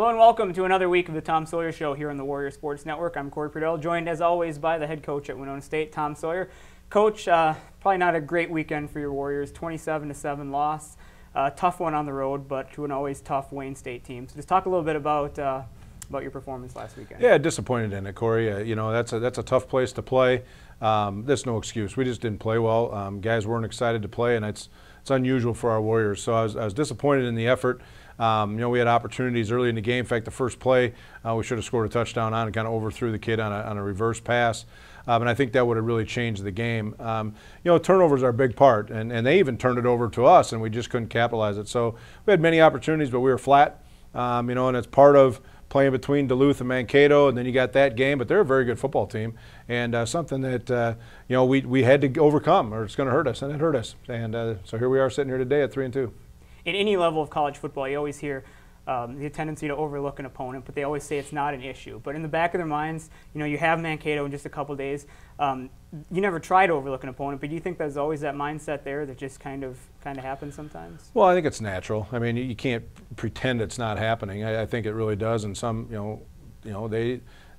Hello and welcome to another week of the Tom Sawyer Show here on the Warrior Sports Network. I'm Corey Purdell, joined as always by the head coach at Winona State, Tom Sawyer. Coach, probably not a great weekend for your Warriors, 27-7 loss. Tough one on the road, but to an always tough Wayne State team. So just talk a little bit about your performance last weekend. Yeah, disappointed in it, Corey. You know, that's a tough place to play. There's no excuse. We just didn't play well. Guys weren't excited to play, and it's unusual for our Warriors. So I was disappointed in the effort. You know, we had opportunities early in the game. In fact, the first play, we should have scored a touchdown on and kind of overthrew the kid on a reverse pass. And I think that would have really changed the game. You know, turnovers are a big part, and they even turned it over to us, and we just couldn't capitalize it. So we had many opportunities, but we were flat. You know, and it's part of playing between Duluth and Mankato, and then you got that game. But they're a very good football team, and something that you know, we had to overcome, or it's going to hurt us, and it hurt us. And so here we are sitting here today at 3-2. In any level of college football, you always hear the tendency to overlook an opponent, but they always say it's not an issue. But in the back of their minds, you know, you have Mankato in just a couple days. You never try to overlook an opponent, but do you think there's always that mindset there that just kind of happens sometimes? Well, I think it's natural. I mean, you can't pretend it's not happening. I think it really does. And some,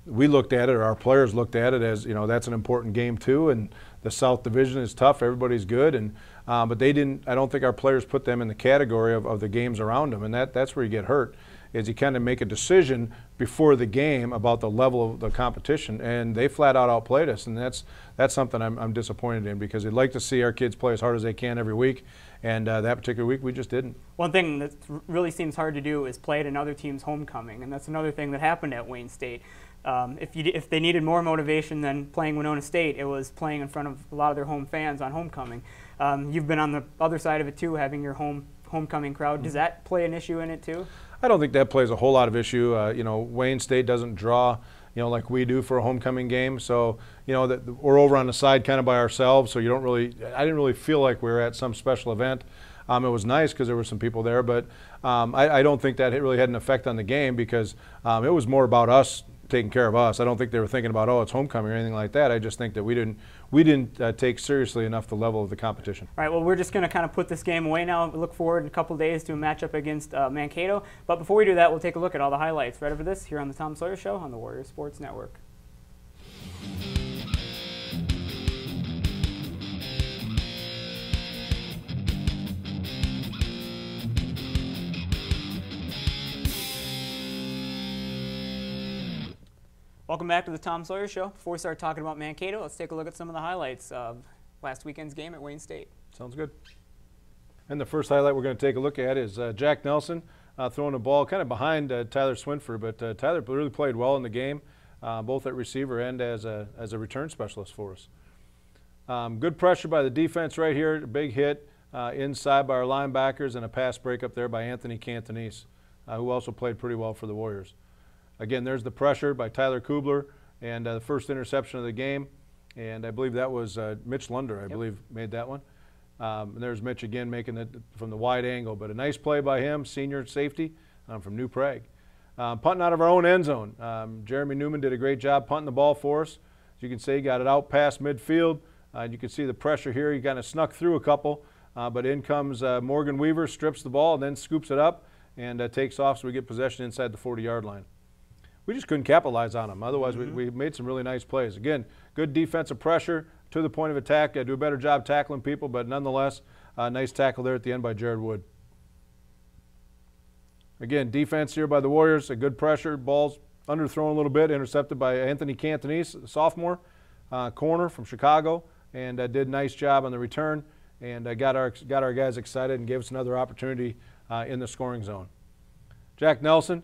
we looked at it, or our players looked at it as, you know, that's an important game too. And the South Division is tough. Everybody's good, and but they didn't. I don't think our players put them in the category of the games around them, and that's where you get hurt. Is you kind of make a decision before the game about the level of the competition, and they flat out outplayed us, and that's something I'm disappointed in, because I'd like to see our kids play as hard as they can every week, and that particular week we just didn't. One thing that really seems hard to do is play at another team's homecoming, and that's another thing that happened at Wayne State. If they needed more motivation than playing Winona State, it was playing in front of a lot of their home fans on homecoming. You've been on the other side of it too, having your homecoming crowd. Does that play an issue in it too? I don't think that plays a whole lot of issue. You know, Wayne State doesn't draw, you know, like we do for a homecoming game. So, you know, we're over on the side kind of by ourselves. So you don't really, I didn't really feel like we were at some special event. It was nice because there were some people there, but I don't think that it really had an effect on the game, because it was more about us taking care of us. I don't think they were thinking about, oh, it's homecoming or anything like that. I just think that we didn't take seriously enough the level of the competition. All right, well, we're just going to kind of put this game away now. We look forward in a couple days to a matchup against Mankato. But before we do that, we'll take a look at all the highlights. Ready for this here on the Tom Sawyer Show on the Warrior Sports Network. Welcome back to the Tom Sawyer Show. Before we start talking about Mankato, let's take a look at some of the highlights of last weekend's game at Wayne State. Sounds good. And the first highlight we're going to take a look at is Jack Nelson throwing the ball kind of behind Tyler Swinford, but Tyler really played well in the game, both at receiver and as a return specialist for us. Good pressure by the defense right here, a big hit inside by our linebackers, and a pass break up there by Anthony Cantonese, who also played pretty well for the Warriors. Again, there's the pressure by Tyler Kubler, and the first interception of the game. And I believe that was Mitch Lunder, I believe, made that one. And there's Mitch again making it from the wide angle. But a nice play by him, senior safety from New Prague. Punting out of our own end zone. Jeremy Newman did a great job punting the ball for us. As you can see, he got it out past midfield. You can see the pressure here. He kind of snuck through a couple. But in comes Morgan Weaver, strips the ball, and then scoops it up and takes off, so we get possession inside the 40-yard line. We just couldn't capitalize on them. Otherwise, we made some really nice plays. Again, good defensive pressure to the point of attack. I do a better job tackling people, but nonetheless, nice tackle there at the end by Jared Wood. Again, defense here by the Warriors, a good pressure. Ball's underthrown a little bit, intercepted by Anthony Cantonese, sophomore, corner from Chicago, and did a nice job on the return, and got our guys excited and gave us another opportunity in the scoring zone. Jack Nelson,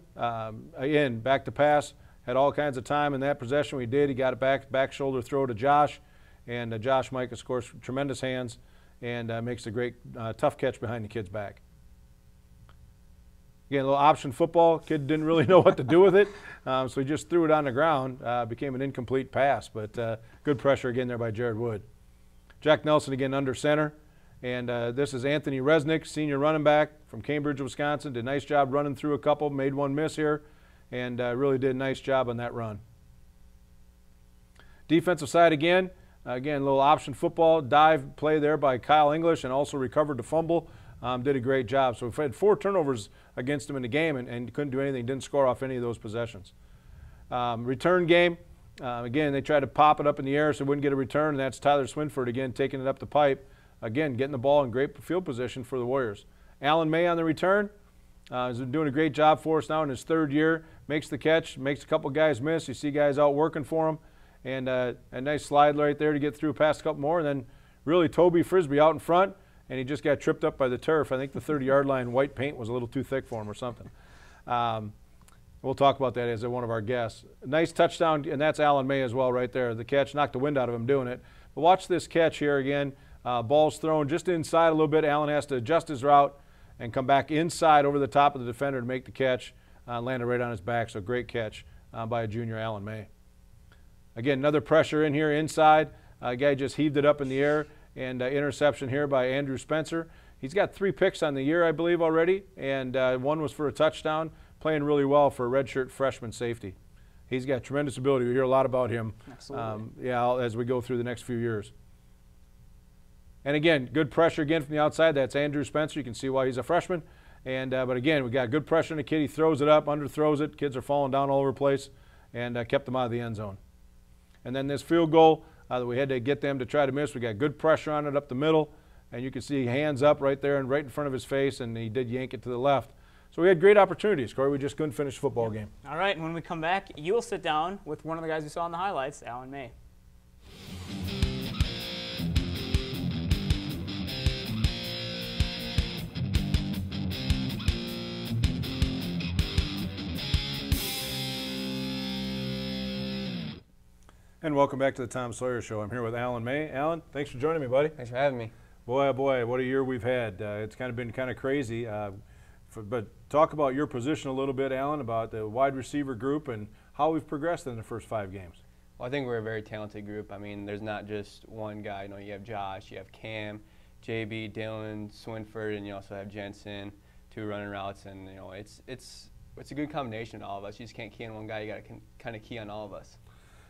again, back to pass, had all kinds of time in that possession. We did. He got it back shoulder throw to Josh, and Josh Micah scores tremendous hands and makes a great tough catch behind the kid's back. Again, a little option football. Kid didn't really know what to do with it, so he just threw it on the ground. Became an incomplete pass, but good pressure again there by Jared Wood. Jack Nelson again under center. And this is Anthony Resnick, senior running back from Cambridge, Wisconsin. Did a nice job running through a couple, made one miss here, and really did a nice job on that run. Defensive side again, a little option football, dive play there by Kyle English, and also recovered the fumble did a great job. So we've had 4 turnovers against them in the game and couldn't do anything, didn't score off any of those possessions. Return game, again, they tried to pop it up in the air so they wouldn't get a return, and that's Tyler Swinford again taking it up the pipe. Again, getting the ball in great field position for the Warriors. Alan May on the return. He's been doing a great job for us now in his 3rd year. Makes the catch, makes a couple guys miss. You see guys out working for him. And a nice slide right there to get through past a couple more. And then really Toby Frisby out in front, and he just got tripped up by the turf. I think the 30-yard line white paint was a little too thick for him or something. We'll talk about that as one of our guests. Nice touchdown, and that's Alan May as well right there. The catch knocked the wind out of him doing it. But watch this catch here again. Ball's thrown just inside a little bit. Allen has to adjust his route and come back inside over the top of the defender to make the catch. Landed right on his back, so great catch by a junior, Alan May. Again, another pressure in here inside. Guy just heaved it up in the air, and interception here by Andrew Spencer. He's got 3 picks on the year, I believe, already, and 1 was for a touchdown. Playing really well for a redshirt freshman safety. He's got tremendous ability. We hear a lot about him as we go through the next few years. And again, good pressure again from the outside. That's Andrew Spencer. You can see why he's a freshman. And but again, we got good pressure on the kid. He throws it up, underthrows it. Kids are falling down all over the place, and kept them out of the end zone. And then this field goal that we had to get them to try to miss. We got good pressure on it up the middle, and you can see hands up right there and right in front of his face, and he did yank it to the left. So we had great opportunities, Corey. We just couldn't finish the football game. All right, and when we come back, you will sit down with one of the guys we saw in the highlights, Alan May. And welcome back to the Tom Sawyer Show. I'm here with Alan May. Alan, thanks for joining me, buddy. Thanks for having me. Boy, oh boy, what a year we've had. It's been kind of crazy. But talk about your position a little bit, Alan, about the wide receiver group and how we've progressed in the first 5 games. Well, I think we're a very talented group. I mean, there's not just one guy. You know, you have Josh, you have Cam, JB, Dylan, Swinford, and you also have Jensen, 2 running routes. And you know, it's a good combination of all of us. You just can't key on one guy. You got to kind of key on all of us.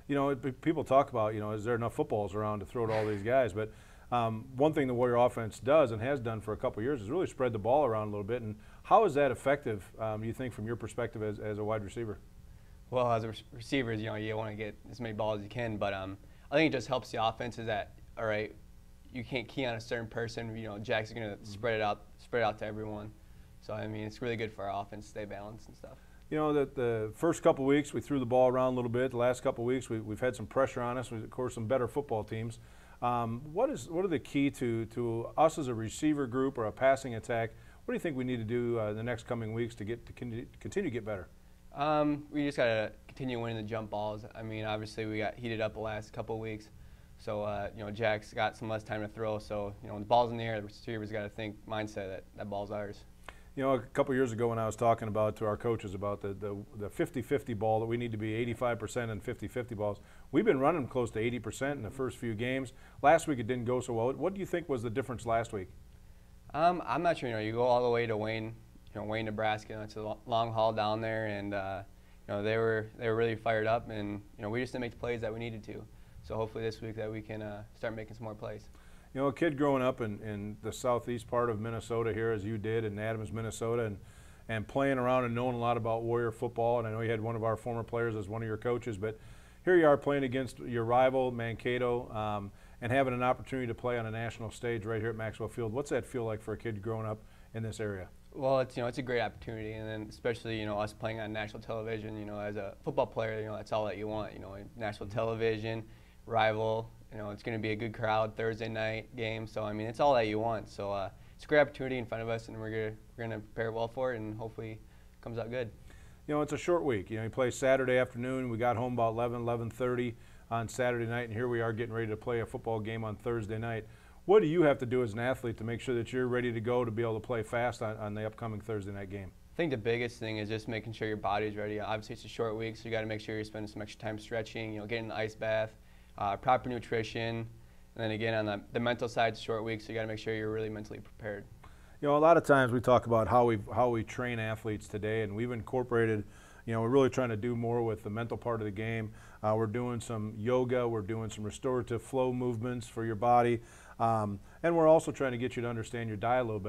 You know, people talk about, you know, is there enough footballs around to throw to all these guys? But one thing the Warrior offense does and has done for a couple of years is really spread the ball around a little bit. And how is that effective, you think, from your perspective as a wide receiver? Well, as a receiver, you know, you want to get as many balls as you can. But I think it just helps the offense is that, all right, you can't key on a certain person. You know, Jack's going to spread it out to everyone. So, I mean, it's really good for our offense to stay balanced and stuff. You know, the first couple of weeks we threw the ball around a little bit. The last couple of weeks we've had some pressure on us. Of course, some better football teams. What are the key to us as a receiver group or a passing attack? What do you think we need to do the next coming weeks to continue to get better? We just got to continue winning the jump balls. I mean, obviously we got heated up the last couple of weeks. So, you know, Jack's got some less time to throw. So, you know, when the ball's in the air, the receiver's got to think mindset that ball's ours. You know, a couple of years ago when I was talking to our coaches about the 50-50 ball, that we need to be 85% and 50-50 balls, we've been running close to 80% in the first few games. Last week it didn't go so well. What do you think was the difference last week? I'm not sure. You know, you go all the way to Wayne, Nebraska. You know, it's a long haul down there, and you know, they were really fired up, and you know, we just didn't make the plays that we needed to. So hopefully this week that we can start making some more plays. You know, a kid growing up in the southeast part of Minnesota here, as you did in Adams, Minnesota, and playing around and knowing a lot about Warrior football, and I know you had one of our former players as one of your coaches, but here you are playing against your rival, Mankato, and having an opportunity to play on a national stage right here at Maxwell Field. What's that feel like for a kid growing up in this area? Well, it's a great opportunity, and then especially us playing on national television. You know, as a football player, that's all that you want. You know, national television, rival. You know, it's going to be a good crowd, Thursday night game. So, I mean, it's all that you want. So, it's a great opportunity in front of us, and we're going to prepare well for it, and hopefully it comes out good. You know, it's a short week. You know, you play Saturday afternoon. We got home about 11:30 on Saturday night, and here we are getting ready to play a football game on Thursday night. What do you have to do as an athlete to make sure that you're ready to go to be able to play fast on the upcoming Thursday night game? I think the biggest thing is just making sure your body's ready. Obviously, it's a short week, so you got to make sure you're spending some extra time stretching, getting an ice bath, proper nutrition, and then again on the mental side, it's a short week, so you got to make sure you're really mentally prepared. You know, a lot of times we talk about how we train athletes today, and we've incorporated. You know, we're really trying to do more with the mental part of the game. We're doing some yoga. We're doing some restorative flow movements for your body. And we're also trying to get you to understand your diet a little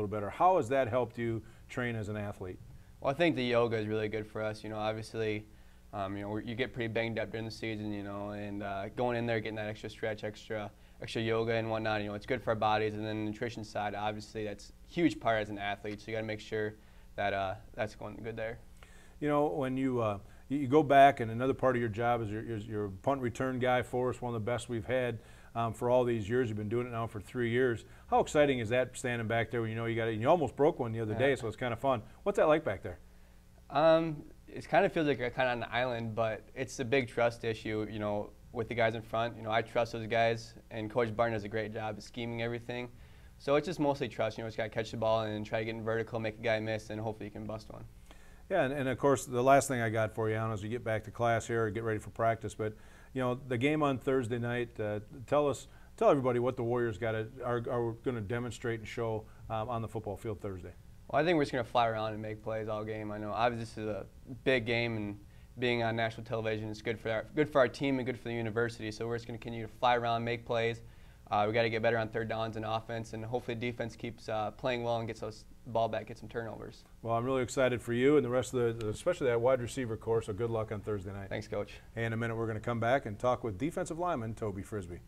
better. How has that helped you train as an athlete? Well, I think the yoga is really good for us. Obviously, you get pretty banged up during the season, and going in there, getting that extra stretch, extra yoga and whatnot, it's good for our bodies. And then the nutrition side, obviously, that's a huge part as an athlete. So you got to make sure that that's going good there. When you go back, and another part of your job is you're a punt return guy for us, one of the best we've had for all these years. You've been doing it now for 3 years. How exciting is that, standing back there when you almost broke one the other day, so it's kind of fun. What's that like back there? It kind of feels like you're kind of on the island, but it's a big trust issue, with the guys in front. I trust those guys, and Coach Barton does a great job of scheming everything. So it's just mostly trust. Just got to catch the ball and try to get in vertical, make a guy miss, and hopefully you can bust one. Yeah, and of course, the last thing I got for you, Alan, as we get back to class here, get ready for practice. But the game on Thursday night. Tell everybody what the Warriors are going to demonstrate and show on the football field Thursday. Well, I think we're just going to fly around and make plays all game. I know obviously this is a big game, and being on national television is good for our team and good for the university. So we're just going to continue to fly around, make plays. We got to get better on third downs and offense, and hopefully defense keeps playing well and gets us the ball back, get some turnovers. Well, I'm really excited for you and the rest of especially that wide receiver core. So good luck on Thursday night. Thanks, Coach. And in a minute, we're going to come back and talk with defensive lineman Toby Frisby.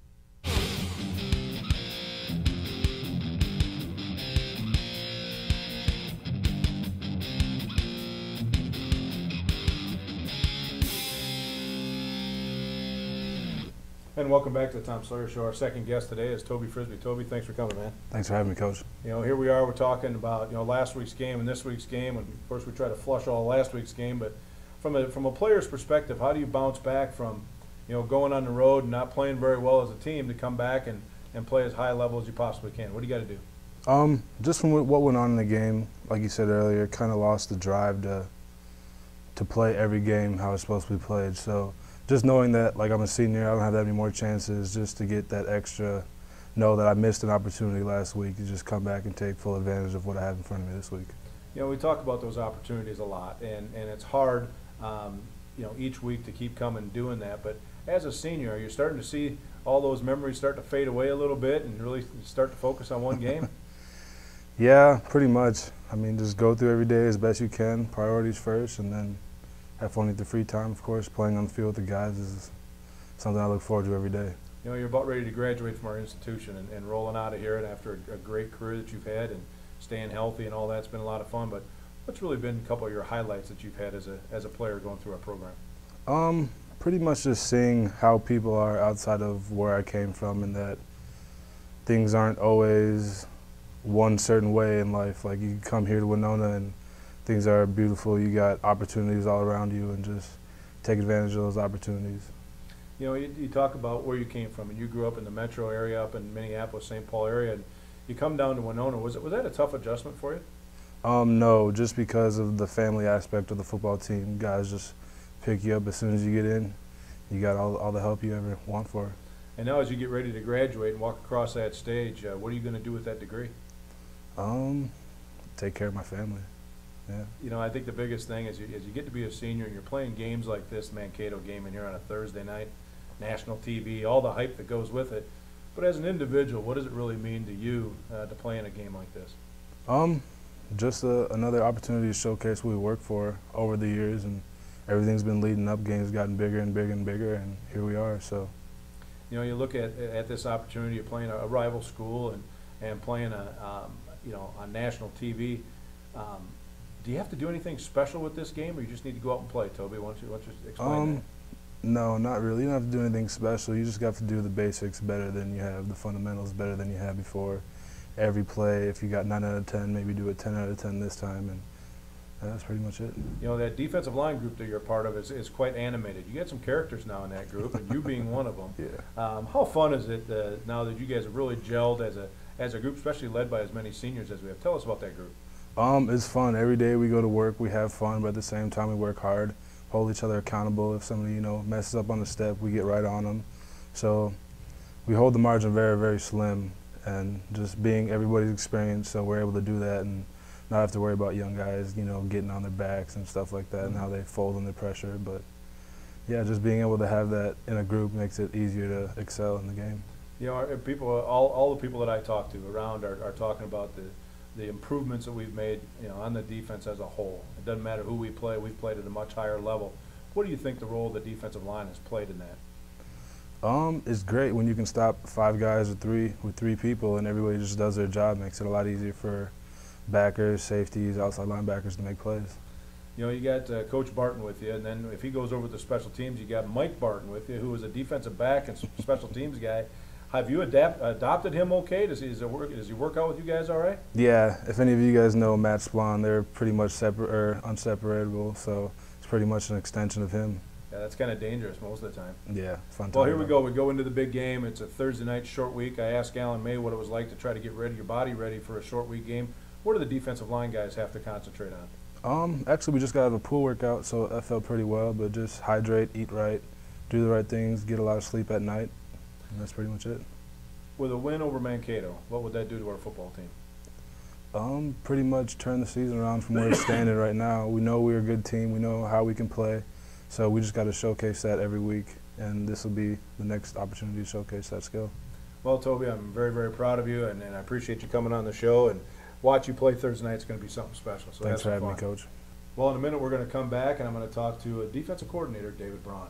And welcome back to the Tom Sawyer Show. Our second guest today is Toby Frisby. Toby, thanks for coming, man. Thanks for having me, Coach. Here we are. We're talking about last week's game and this week's game, and of course we try to flush all last week's game. But from a player's perspective, how do you bounce back from going on the road and not playing very well as a team to come back and play as high level as you possibly can? What do you got to do? Just from what went on in the game, like you said earlier, kind of lost the drive to play every game how it's supposed to be played. So just knowing that, like, I'm a senior, I don't have that many more chances, just to get that extra, know that I missed an opportunity last week, to just come back and take full advantage of what I have in front of me this week. We talk about those opportunities a lot, and it's hard, each week to keep coming and doing that. But as a senior, are you starting to see all those memories start to fade away a little bit and really start to focus on one game? Yeah, pretty much. I mean, just go through every day as best you can, priorities first, and then have fun with the free time, of course. Playing on the field with the guys is something I look forward to every day. You're about ready to graduate from our institution and rolling out of here, and after a great career that you've had and staying healthy and all that's been a lot of fun. But what's really been a couple of your highlights that you've had as a player going through our program? Pretty much just seeing how people are outside of where I came from, and that things aren't always one certain way in life. Like, you come here to Winona and things are beautiful. You got opportunities all around you, and just take advantage of those opportunities. You talk about where you came from, and you grew up in the metro area, up in Minneapolis, St. Paul area, and you come down to Winona. Was that a tough adjustment for you? No, just because of the family aspect of the football team. Guys just pick you up as soon as you get in. You got all the help you ever want for it. And now as you get ready to graduate and walk across that stage, what are you going to do with that degree? Take care of my family. Yeah. I think the biggest thing is as you get to be a senior and you're playing games like this Mankato game in here on a Thursday night, national TV, all the hype that goes with it. But as an individual, what does it really mean to you to play in a game like this? Just another opportunity to showcase what we worked for over the years, and everything's been leading up. Games gotten bigger and bigger and bigger, and here we are. So, you look at this opportunity of playing a rival school and playing on national TV. Do you have to do anything special with this game, or you just need to go out and play, Toby? Why don't you explain that? No, not really. You don't have to do anything special. You just got to do the basics better than you have, the fundamentals better than you had before. Every play, if you got 9 out of 10, maybe do it 10 out of 10 this time, and that's pretty much it. That defensive line group that you're a part of is quite animated. You got some characters now in that group, and you being one of them. Yeah. How fun is it now that you guys have really gelled as a group, especially led by as many seniors as we have? Tell us about that group. It's fun. Every day we go to work, we have fun, but at the same time we work hard, hold each other accountable. If somebody, messes up on the step, we get right on them. So we hold the margin very, very slim, and just being everybody's experience, so we're able to do that and not have to worry about young guys, getting on their backs and stuff like that, and how they fold under pressure. But yeah, just being able to have that in a group makes it easier to excel in the game. You know, people, all the people that I talk to around are talking about the improvements that we've made, you know, on the defense as a whole. It doesn't matter who we play; we've played at a much higher level. What do you think the role of the defensive line has played in that? It's great when you can stop 5 guys with three people, and everybody just does their job. Makes it a lot easier for backers, safeties, outside linebackers to make plays. You know, you got Coach Barton with you, and then if he goes over to special teams, you got Mike Barton with you, who is a defensive back and special teams guy. Have you adopted him okay? Does he work out with you guys all right? Yeah, if any of you guys know Matt Swan, they're pretty much unseparable, so it's pretty much an extension of him. Yeah, that's kind of dangerous most of the time. Yeah, fun time. Well, here we go. We go into the big game. It's a Thursday night short week. I asked Alan May what it was like to try to get your body ready for a short week game. What do the defensive line guys have to concentrate on? Actually, we just got out of a pool workout, so that felt pretty well, but just hydrate, eat right, do the right things, get a lot of sleep at night, and that's pretty much it. With a win over Mankato, what would that do to our football team? Pretty much turn the season around from where it's standing right now. We know we're a good team. We know how we can play. So we just got to showcase that every week, and this will be the next opportunity to showcase that skill. Well, Toby, I'm very, very proud of you, and I appreciate you coming on the show. And watch you play Thursday night is going to be something special. So Thanks for having me, Coach. Well, in a minute we're going to come back, and I'm going to talk to defensive coordinator David Braun.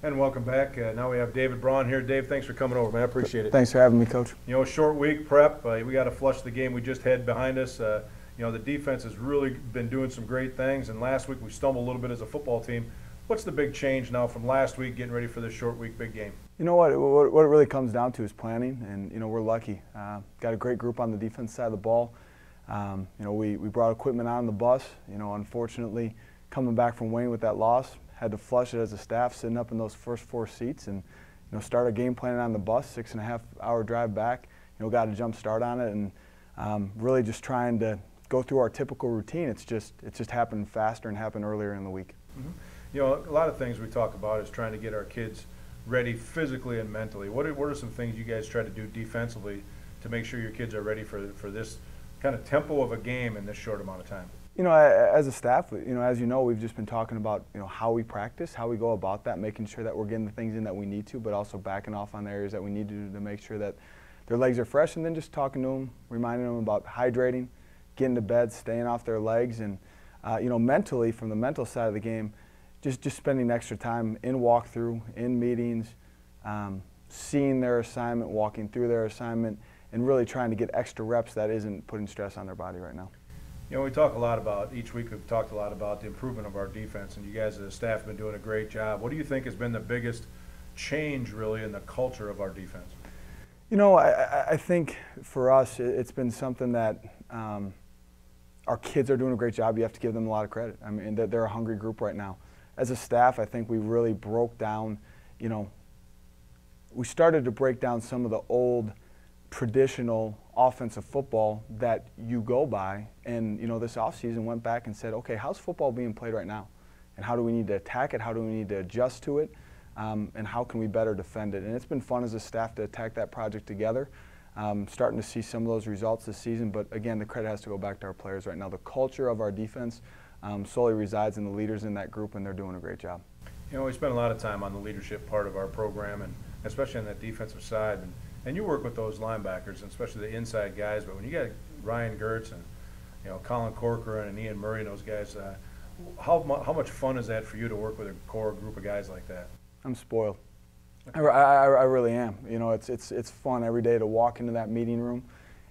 And welcome back. Now we have David Braun here. Dave, thanks for coming over, man. I appreciate it. Thanks for having me, Coach. You know, short week prep. We got to flush the game we just had behind us. You know, the defense has really been doing some great things, and last week we stumbled a little bit as a football team. What's the big change now from last week, getting ready for this short week big game? You know what it really comes down to is planning, and you know, we're lucky. Got a great group on the defense side of the ball. You know, we brought equipment on the bus. You know, unfortunately, coming back from Wayne with that loss, had to flush it as a staff, sitting up in those first 4 seats, and you know, start a game plan on the bus, 6.5-hour drive back. You know, got a jump start on it, and really just trying to go through our typical routine. It's just happened faster and happened earlier in the week. Mm-hmm. You know, a lot of things we talk about is trying to get our kids ready physically and mentally. What are some things you guys try to do defensively to make sure your kids are ready for this kind of tempo of a game in this short amount of time? You know, as a staff, you know, as you know, we've just been talking about, you know, how we practice, how we go about that, making sure that we're getting the things in that we need to, but also backing off on the areas that we need to make sure that their legs are fresh, and then just talking to them, reminding them about hydrating, getting to bed, staying off their legs, and you know, mentally, from the mental side of the game, just spending extra time in walkthrough, in meetings, seeing their assignment, walking through their assignment, and really trying to get extra reps that isn't putting stress on their body right now. You know, we talk a lot about, each week we've talked a lot about the improvement of our defense, and you guys as a staff have been doing a great job. What do you think has been the biggest change, really, in the culture of our defense? You know, I think for us, it's been something that our kids are doing a great job. You have to give them a lot of credit. I mean, they're a hungry group right now. As a staff, I think we really broke down, you know, we started to break down some of the old traditional offensive football that you go by, and you know, this offseason went back and said, okay, how's football being played right now, and how do we need to attack it, how do we need to adjust to it, and how can we better defend it? And it's been fun as a staff to attack that project together. Starting to see some of those results this season, but again, the credit has to go back to our players right now. The culture of our defense solely resides in the leaders in that group, and they're doing a great job. You know, we spend a lot of time on the leadership part of our program, and especially on that defensive side. And you work with those linebackers, and especially the inside guys. But when you got Ryan Gertz and, you know, Colin Corcoran and Ian Murray and those guys, how much fun is that for you to work with a core group of guys like that? I'm spoiled. I really am. You know, it's fun every day to walk into that meeting room,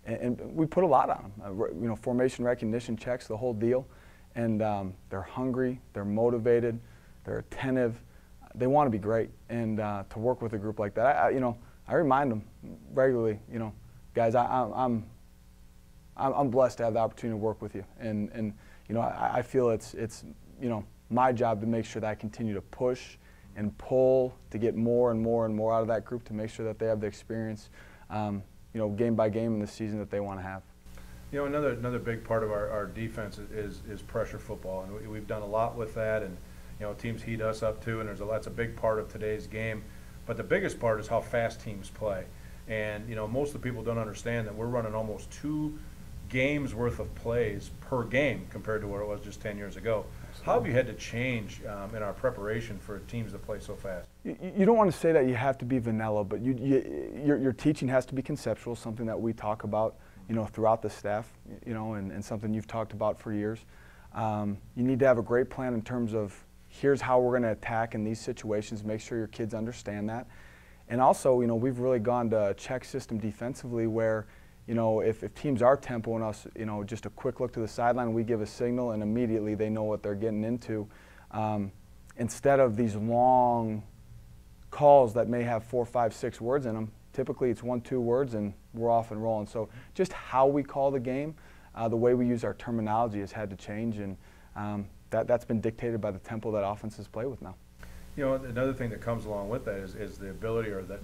and we put a lot on them. You know, formation recognition checks, the whole deal, and they're hungry, they're motivated, they're attentive, they want to be great, and to work with a group like that, you know, I remind them regularly, you know, guys, I'm blessed to have the opportunity to work with you, and you know, I feel it's you know, my job to make sure that I continue to push and pull to get more and more and more out of that group to make sure that they have the experience, you know, game by game in the season that they want to have. You know, another big part of our defense is pressure football, and we've done a lot with that, and you know, teams heat us up too, and that's a big part of today's game. But the biggest part is how fast teams play. And, most of the people don't understand that we're running almost 2 games worth of plays per game compared to what it was just 10 years ago. How have you had to change in our preparation for teams that play so fast? You don't want to say that you have to be vanilla, but your teaching has to be conceptual, something that we talk about, throughout the staff, and something you've talked about for years. You need to have a great plan in terms of here's how we're going to attack in these situations, make sure your kids understand that. And also, we've really gone to a check system defensively where, if teams are tempoing us, just a quick look to the sideline, we give a signal and immediately they know what they're getting into. Instead of these long calls that may have 4, 5, 6 words in them, typically it's 1, 2 words and we're off and rolling. So just how we call the game, the way we use our terminology has had to change, and that's been dictated by the tempo that offenses play with now. Another thing that comes along with that is the ability or the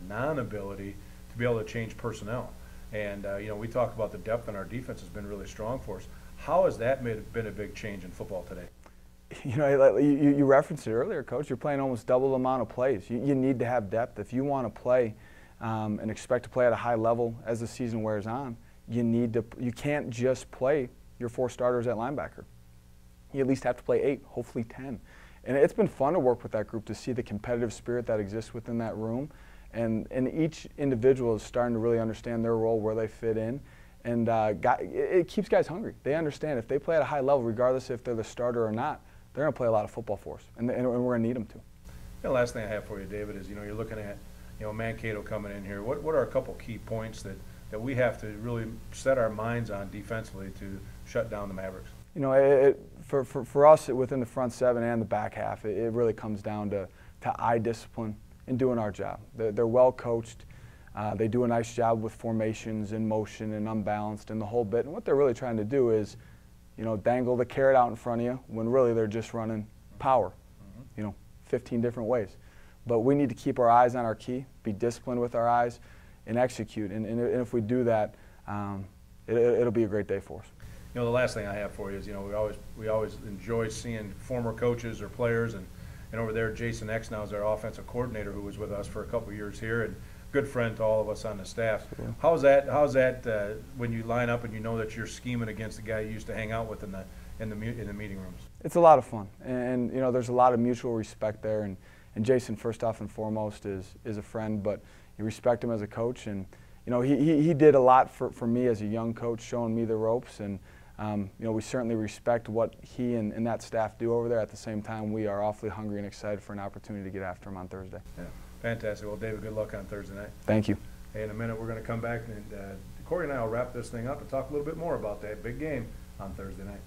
non-ability to be able to change personnel. And, we talk about the depth in our defense has been really strong for us. How has that been a big change in football today? You referenced it earlier, Coach. You're playing almost double the amount of plays. You need to have depth. If you want to play and expect to play at a high level as the season wears on, you can't just play your 4 starters at linebacker. You at least have to play 8, hopefully 10. And it's been fun to work with that group, to see the competitive spirit that exists within that room. And each individual is starting to really understand their role, where they fit in. And it keeps guys hungry. They understand if they play at a high level, regardless if they're the starter or not, they're going to play a lot of football for us, and we're going to need them to. The last thing I have for you, David, is you're looking at Mankato coming in here. What are a couple key points that we have to really set our minds on defensively to shut down the Mavericks? For us within the front 7 and the back half, it really comes down to eye discipline and doing our job. They're well coached. They do a nice job with formations and motion and unbalanced and the whole bit. And what they're really trying to do is, dangle the carrot out in front of you when really they're just running power, 15 different ways. But we need to keep our eyes on our key, be disciplined with our eyes, and execute. And if we do that, it'll be a great day for us. The last thing I have for you is, we always enjoy seeing former coaches or players, and over there, Jason X now is our offensive coordinator, who was with us for a couple of years here, and good friend to all of us on the staff. Yeah. How's that when you line up and you know that you're scheming against the guy you used to hang out with in the meeting rooms? It's a lot of fun, and there's a lot of mutual respect there. And Jason, first off and foremost, is a friend, but you respect him as a coach, and he did a lot for me as a young coach, showing me the ropes. And we certainly respect what he and that staff do over there. At the same time, we are awfully hungry and excited for an opportunity to get after him on Thursday. Yeah, fantastic. Well, David, good luck on Thursday night. Thank you. Hey, in a minute, we're going to come back, and Corey and I will wrap this thing up and talk a little bit more about that big game on Thursday night.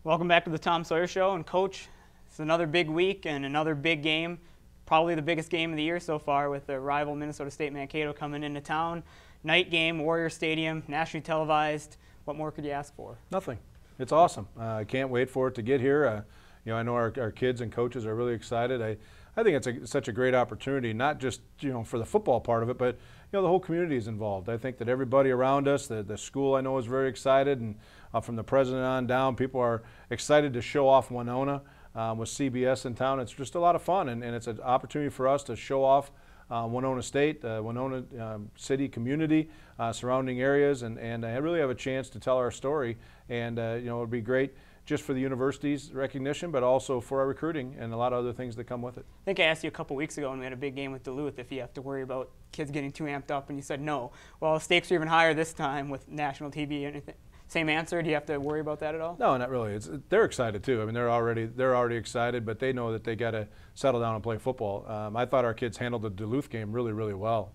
Welcome back to the Tom Sawyer Show. And Coach, it's another big week and another big game, probably the biggest game of the year so far, with the rival Minnesota State Mankato coming into town. Night game, Warrior Stadium, nationally televised. What more could you ask for? Nothing. It's awesome. I can't wait for it to get here. I know our kids and coaches are really excited. I think it's such a great opportunity, not just for the football part of it, but the whole community is involved. I think that everybody around us, the school I know is very excited, and from the president on down, people are excited to show off Winona with CBS in town. It's just a lot of fun, and it's an opportunity for us to show off Winona State, Winona City community, surrounding areas, and I really have a chance to tell our story. And it would be great just for the university's recognition, but also for our recruiting and a lot of other things that come with it. I think I asked you a couple weeks ago when we had a big game with Duluth if you have to worry about kids getting too amped up, and you said no. Well, the stakes are even higher this time with national TV. Anything? Same answer. Do you have to worry about that at all? No, not really. They're excited too. I mean, they're already excited, but they know that they got to settle down and play football. I thought our kids handled the Duluth game really, really well.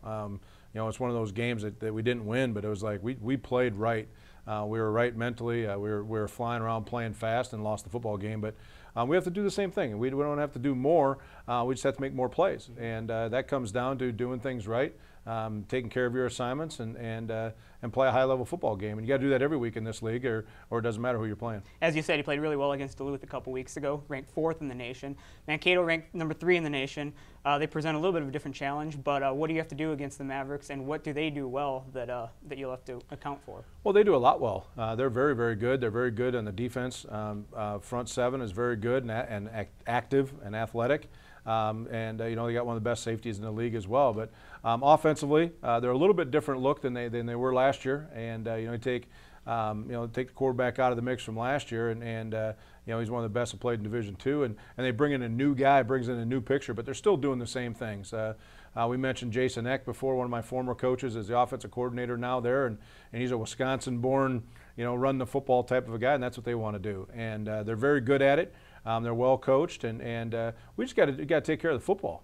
It's one of those games that we didn't win, but it was like we played right. We were right mentally. We were flying around playing fast and lost the football game. But we have to do the same thing. We don't have to do more. We just have to make more plays. And that comes down to doing things right, taking care of your assignments and play a high-level football game. And you got to do that every week in this league, or it doesn't matter who you're playing. As you said, he played really well against Duluth a couple weeks ago, ranked 4th in the nation. Mankato ranked number 3 in the nation. They present a little bit of a different challenge, but what do you have to do against the Mavericks, and what do they do well that you'll have to account for? Well, they do a lot well. They're very, very good. They're very good on the defense. Front seven is very good and active and athletic. You know, they got one of the best safeties in the league as well. But offensively, they're a little bit different look than they were last year. And you know, take the quarterback out of the mix from last year, and you know, he's one of the best that played in Division II. And they bring in a new guy, brings in a new picture, but they're still doing the same things. We mentioned Jason Eck before. One of my former coaches is the offensive coordinator now there, and he's a Wisconsin-born, you know, run the football type of a guy, and that's what they want to do. And they're very good at it. They're well coached, and we just got to take care of the football.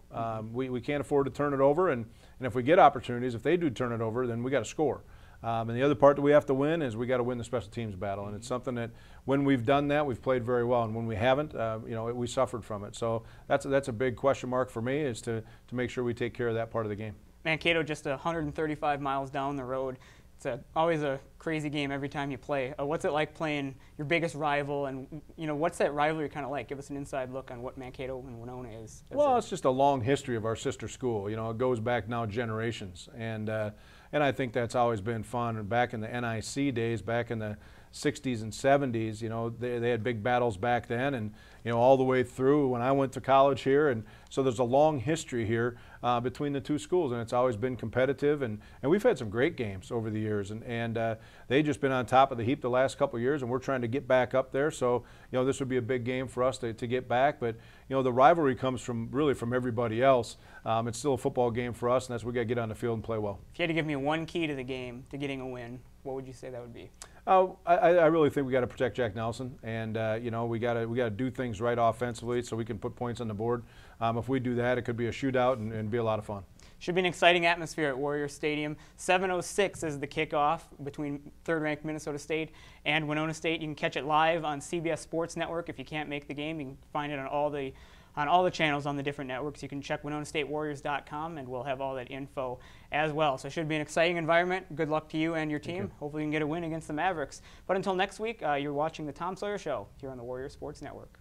We can't afford to turn it over, and if we get opportunities, if they do turn it over, then we got to score. And the other part that we have to win is we got to win the special teams battle, and it's something that when we've done that, we've played very well, and when we haven't, you know, we suffered from it. So that's a big question mark for me, is to make sure we take care of that part of the game. Mankato just 135 miles down the road. It's always a crazy game every time you play. What's it like playing your biggest rival, and you know, what's that rivalry kind of like? Give us an inside look on what Mankato and Winona is. Well, it's just a long history of our sister school. You know, it goes back now generations, and I think that's always been fun. And back in the NIC days, back in the 60s and 70s, you know, they had big battles back then, and you know, all the way through when I went to college here. And so there's a long history here between the two schools, and it's always been competitive, and we've had some great games over the years, and they've just been on top of the heap the last couple of years, and we're trying to get back up there. So you know, this would be a big game for us to get back, but you know, the rivalry comes really from everybody else. It's still a football game for us, and that's we got to get on the field and play well. If you had to give me one key to the game, to getting a win, what would you say that would be? I really think we got to protect Jack Nelson, and you know, we got to do things right offensively so we can put points on the board. If we do that, it could be a shootout and be a lot of fun. Should be an exciting atmosphere at Warrior Stadium. 7:06 is the kickoff between third-ranked Minnesota State and Winona State. You can catch it live on CBS Sports Network. If you can't make the game, you can find it on all the channels on the different networks. You can check WinonaStateWarriors.com, and we'll have all that info as well. So it should be an exciting environment. Good luck to you and your team. Hopefully you can get a win against the Mavericks. But until next week, you're watching the Tom Sawyer Show here on the Warrior Sports Network.